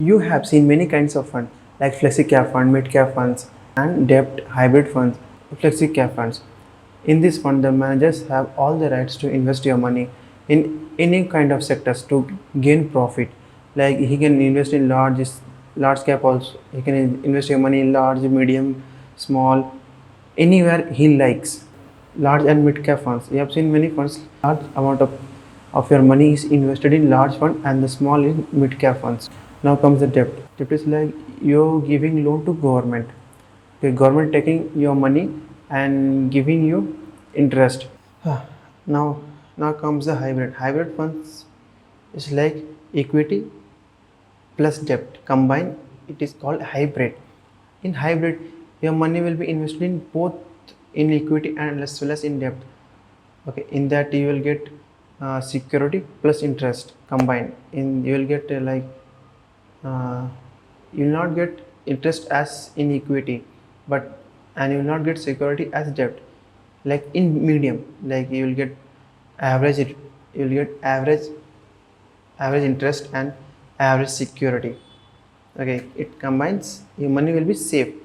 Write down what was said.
You have seen many kinds of funds like flexi cap fund, mid cap funds, and debt hybrid funds. Flexi cap funds. In this fund, the managers have all the rights to invest your money in any kind of sectors to gain profit. Like he can invest in large cap also. He can invest your money in large, medium, small, anywhere he likes. Large and mid cap funds. You have seen many funds. Large amount of your money is invested in large fund and the small in mid cap funds. Now comes the debt. Debt is like you're giving loan to government. The government taking your money and giving you interest. now now comes the hybrid. Hybrid funds is like equity plus debt combined. It is called hybrid. In hybrid, your money will be invested in both in equity and as well as in debt. Okay, in that you will get security plus interest combined. In you will get uh, you will not get interest as in equity, but and you will not get security as debt. Like in medium, like you will get average. You will get average interest and average security. Okay, it combines. Your money will be safe.